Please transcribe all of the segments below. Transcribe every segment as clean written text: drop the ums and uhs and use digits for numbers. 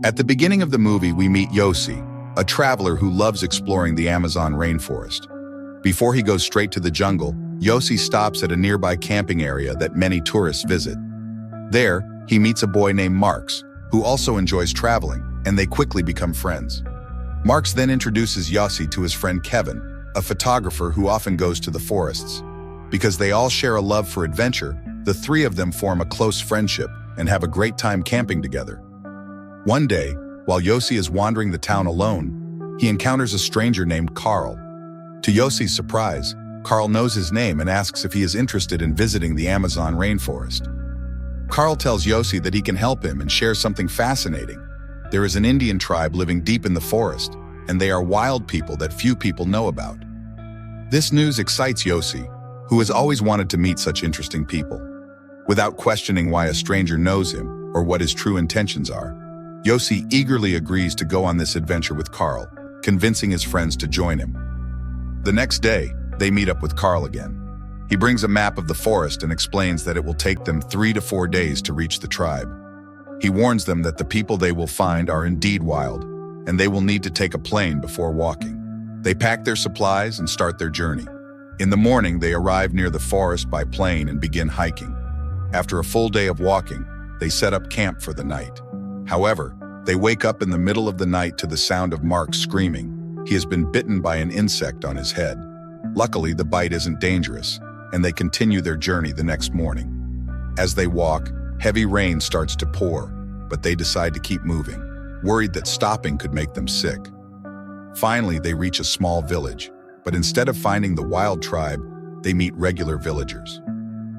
At the beginning of the movie, we meet Yossi, a traveler who loves exploring the Amazon rainforest. Before he goes straight to the jungle, Yossi stops at a nearby camping area that many tourists visit. There, he meets a boy named Marks, who also enjoys traveling, and they quickly become friends. Marks then introduces Yossi to his friend Kevin, a photographer who often goes to the forests. Because they all share a love for adventure, the three of them form a close friendship and have a great time camping together. One day, while Yossi is wandering the town alone, he encounters a stranger named Carl. To Yossi's surprise, Carl knows his name and asks if he is interested in visiting the Amazon rainforest. Carl tells Yossi that he can help him and shares something fascinating. There is an Indian tribe living deep in the forest, and they are wild people that few people know about. This news excites Yossi, who has always wanted to meet such interesting people. Without questioning why a stranger knows him or what his true intentions are, Yossi eagerly agrees to go on this adventure with Carl, convincing his friends to join him. The next day, they meet up with Carl again. He brings a map of the forest and explains that it will take them 3 to 4 days to reach the tribe. He warns them that the people they will find are indeed wild, and they will need to take a plane before walking. They pack their supplies and start their journey. In the morning, they arrive near the forest by plane and begin hiking. After a full day of walking, they set up camp for the night. However, they wake up in the middle of the night to the sound of Mark screaming. He has been bitten by an insect on his head. Luckily, the bite isn't dangerous, and they continue their journey the next morning. As they walk, heavy rain starts to pour, but they decide to keep moving, worried that stopping could make them sick. Finally, they reach a small village, but instead of finding the wild tribe, they meet regular villagers.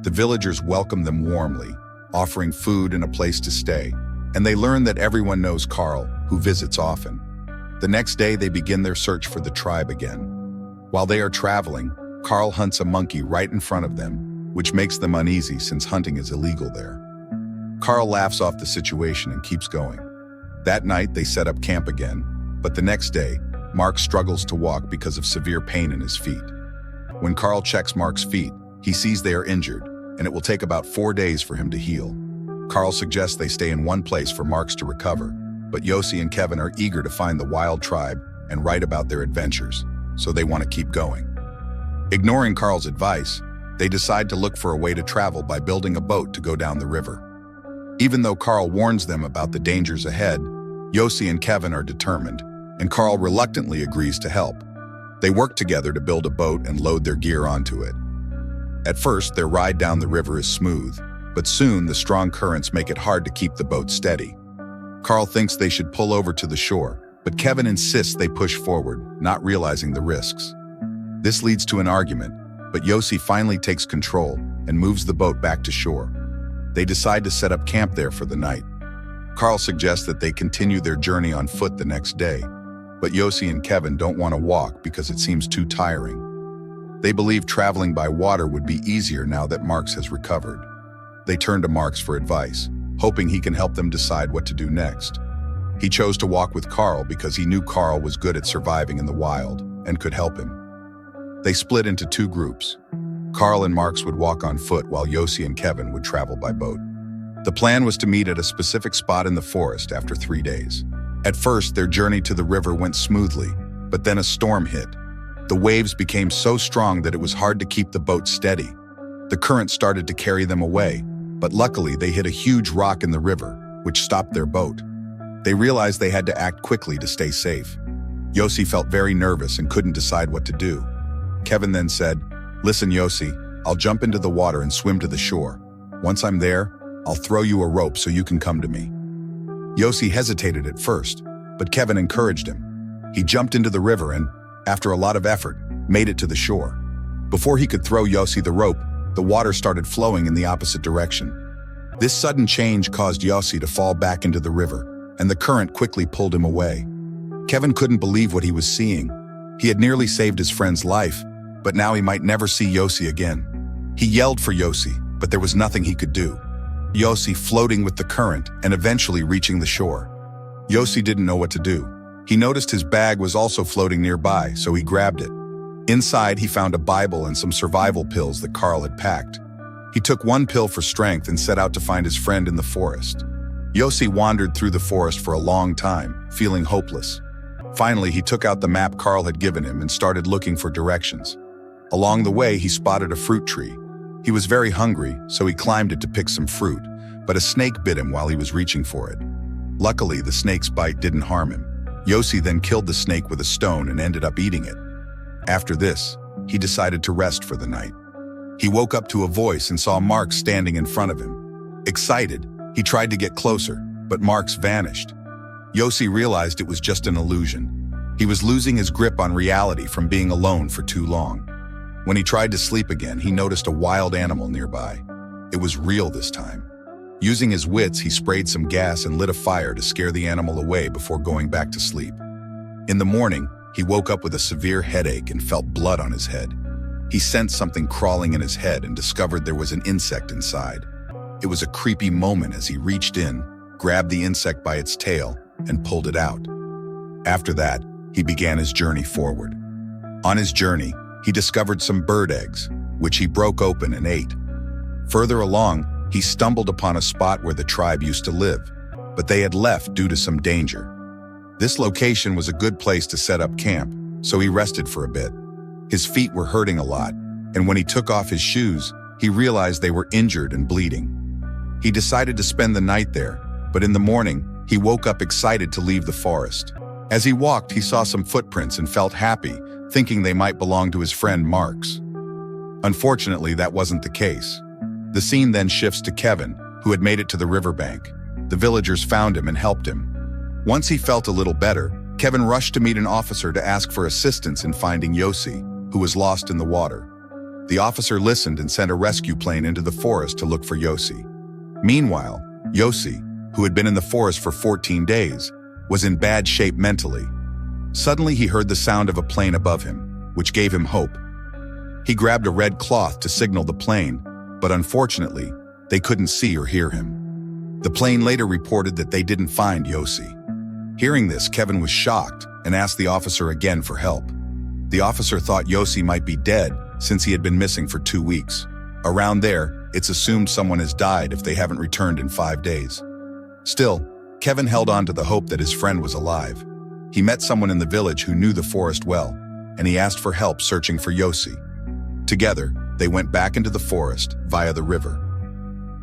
The villagers welcome them warmly, offering food and a place to stay, and they learn that everyone knows Carl, who visits often. The next day, they begin their search for the tribe again. While they are traveling, Carl hunts a monkey right in front of them, which makes them uneasy since hunting is illegal there. Carl laughs off the situation and keeps going. That night, they set up camp again, but the next day, Mark struggles to walk because of severe pain in his feet. When Carl checks Mark's feet, he sees they are injured, and it will take about 4 days for him to heal. Carl suggests they stay in one place for Marks to recover, but Yossi and Kevin are eager to find the wild tribe and write about their adventures, so they want to keep going. Ignoring Carl's advice, they decide to look for a way to travel by building a boat to go down the river. Even though Carl warns them about the dangers ahead, Yossi and Kevin are determined, and Carl reluctantly agrees to help. They work together to build a boat and load their gear onto it. At first, their ride down the river is smooth, but soon the strong currents make it hard to keep the boat steady. Carl thinks they should pull over to the shore, but Kevin insists they push forward, not realizing the risks. This leads to an argument, but Yossi finally takes control and moves the boat back to shore. They decide to set up camp there for the night. Carl suggests that they continue their journey on foot the next day, but Yossi and Kevin don't want to walk because it seems too tiring. They believe traveling by water would be easier now that Marks has recovered. They turn to Marks for advice, hoping he can help them decide what to do next. He chose to walk with Carl because he knew Carl was good at surviving in the wild and could help him. They split into 2 groups. Carl and Marks would walk on foot while Yossi and Kevin would travel by boat. The plan was to meet at a specific spot in the forest after 3 days. At first, their journey to the river went smoothly, but then a storm hit. The waves became so strong that it was hard to keep the boat steady. The current started to carry them away, but luckily they hit a huge rock in the river, which stopped their boat. They realized they had to act quickly to stay safe. Yossi felt very nervous and couldn't decide what to do. Kevin then said, "Listen, Yossi, I'll jump into the water and swim to the shore. Once I'm there, I'll throw you a rope so you can come to me." Yossi hesitated at first, but Kevin encouraged him. He jumped into the river and, after a lot of effort, made it to the shore. Before he could throw Yossi the rope, the water started flowing in the opposite direction. This sudden change caused Yossi to fall back into the river, and the current quickly pulled him away. Kevin couldn't believe what he was seeing. He had nearly saved his friend's life, but now he might never see Yossi again. He yelled for Yossi, but there was nothing he could do. Yossi floating with the current and eventually reaching the shore. Yossi didn't know what to do. He noticed his bag was also floating nearby, so he grabbed it. Inside, he found a Bible and some survival pills that Carl had packed. He took one pill for strength and set out to find his friend in the forest. Yossi wandered through the forest for a long time, feeling hopeless. Finally, he took out the map Carl had given him and started looking for directions. Along the way, he spotted a fruit tree. He was very hungry, so he climbed it to pick some fruit, but a snake bit him while he was reaching for it. Luckily, the snake's bite didn't harm him. Yossi then killed the snake with a stone and ended up eating it. After this, he decided to rest for the night. He woke up to a voice and saw Marx standing in front of him. Excited, he tried to get closer, but Marx vanished. Yossi realized it was just an illusion. He was losing his grip on reality from being alone for too long. When he tried to sleep again, he noticed a wild animal nearby. It was real this time. Using his wits, he sprayed some gas and lit a fire to scare the animal away before going back to sleep. In the morning, he woke up with a severe headache and felt blood on his head. He sensed something crawling in his head and discovered there was an insect inside. It was a creepy moment as he reached in, grabbed the insect by its tail, and pulled it out. After that, he began his journey forward. On his journey, he discovered some bird eggs, which he broke open and ate. Further along, he stumbled upon a spot where the tribe used to live, but they had left due to some danger. This location was a good place to set up camp, so he rested for a bit. His feet were hurting a lot, and when he took off his shoes, he realized they were injured and bleeding. He decided to spend the night there, but in the morning, he woke up excited to leave the forest. As he walked, he saw some footprints and felt happy, thinking they might belong to his friend Marx. Unfortunately, that wasn't the case. The scene then shifts to Kevin, who had made it to the riverbank. The villagers found him and helped him. Once he felt a little better, Kevin rushed to meet an officer to ask for assistance in finding Yossi, who was lost in the water. The officer listened and sent a rescue plane into the forest to look for Yossi. Meanwhile, Yossi, who had been in the forest for 14 days, was in bad shape mentally. Suddenly he heard the sound of a plane above him, which gave him hope. He grabbed a red cloth to signal the plane, but unfortunately, they couldn't see or hear him. The plane later reported that they didn't find Yossi. Hearing this, Kevin was shocked and asked the officer again for help. The officer thought Yossi might be dead since he had been missing for 2 weeks. Around there, it's assumed someone has died if they haven't returned in 5 days. Still, Kevin held on to the hope that his friend was alive. He met someone in the village who knew the forest well, and he asked for help searching for Yossi. Together, they went back into the forest via the river.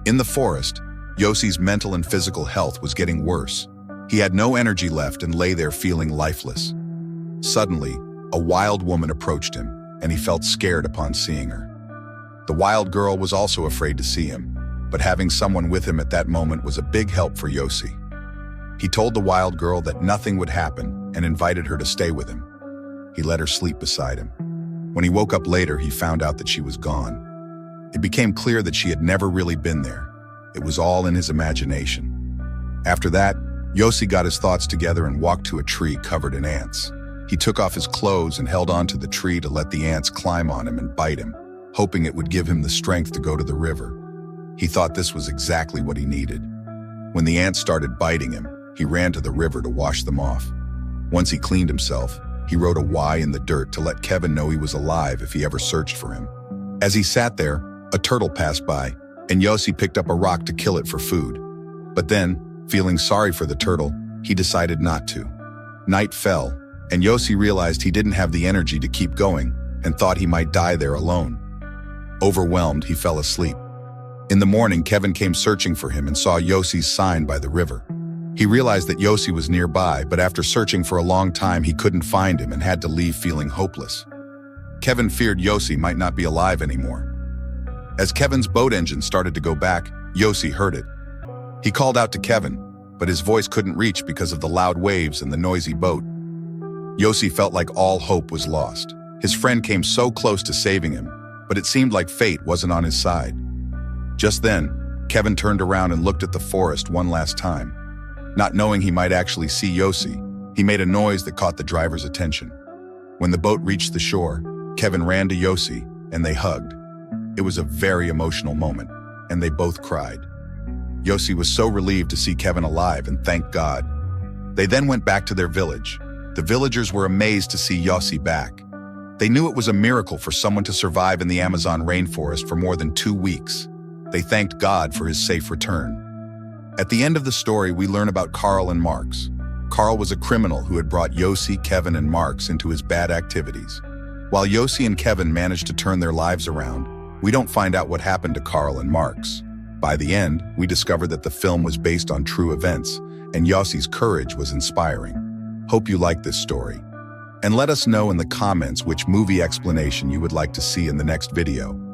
In the forest, Yossi's mental and physical health was getting worse. He had no energy left and lay there feeling lifeless. Suddenly, a wild woman approached him, and he felt scared upon seeing her. The wild girl was also afraid to see him, but having someone with him at that moment was a big help for Yossi. He told the wild girl that nothing would happen and invited her to stay with him. He let her sleep beside him. When he woke up later, he found out that she was gone. It became clear that she had never really been there. It was all in his imagination. After that, Yossi got his thoughts together and walked to a tree covered in ants. He took off his clothes and held onto the tree to let the ants climb on him and bite him, hoping it would give him the strength to go to the river. He thought this was exactly what he needed. When the ants started biting him, he ran to the river to wash them off. Once he cleaned himself, he wrote a Y in the dirt to let Kevin know he was alive if he ever searched for him. As he sat there, a turtle passed by, and Yossi picked up a rock to kill it for food. But then, feeling sorry for the turtle, he decided not to. Night fell, and Yossi realized he didn't have the energy to keep going and thought he might die there alone. Overwhelmed, he fell asleep. In the morning, Kevin came searching for him and saw Yossi's sign by the river. He realized that Yossi was nearby, but after searching for a long time, he couldn't find him and had to leave feeling hopeless. Kevin feared Yossi might not be alive anymore. As Kevin's boat engine started to go back, Yossi heard it. He called out to Kevin, but his voice couldn't reach because of the loud waves and the noisy boat. Yossi felt like all hope was lost. His friend came so close to saving him, but it seemed like fate wasn't on his side. Just then, Kevin turned around and looked at the forest one last time. Not knowing he might actually see Yossi, he made a noise that caught the driver's attention. When the boat reached the shore, Kevin ran to Yossi, and they hugged. It was a very emotional moment, and they both cried. Yossi was so relieved to see Kevin alive and thanked God. They then went back to their village. The villagers were amazed to see Yossi back. They knew it was a miracle for someone to survive in the Amazon rainforest for more than 2 weeks. They thanked God for his safe return. At the end of the story, we learn about Carl and Marx. Carl was a criminal who had brought Yossi, Kevin, and Marx into his bad activities. While Yossi and Kevin managed to turn their lives around, we don't find out what happened to Carl and Marx. By the end, we discover that the film was based on true events, and Yossi's courage was inspiring. Hope you like this story. And let us know in the comments which movie explanation you would like to see in the next video.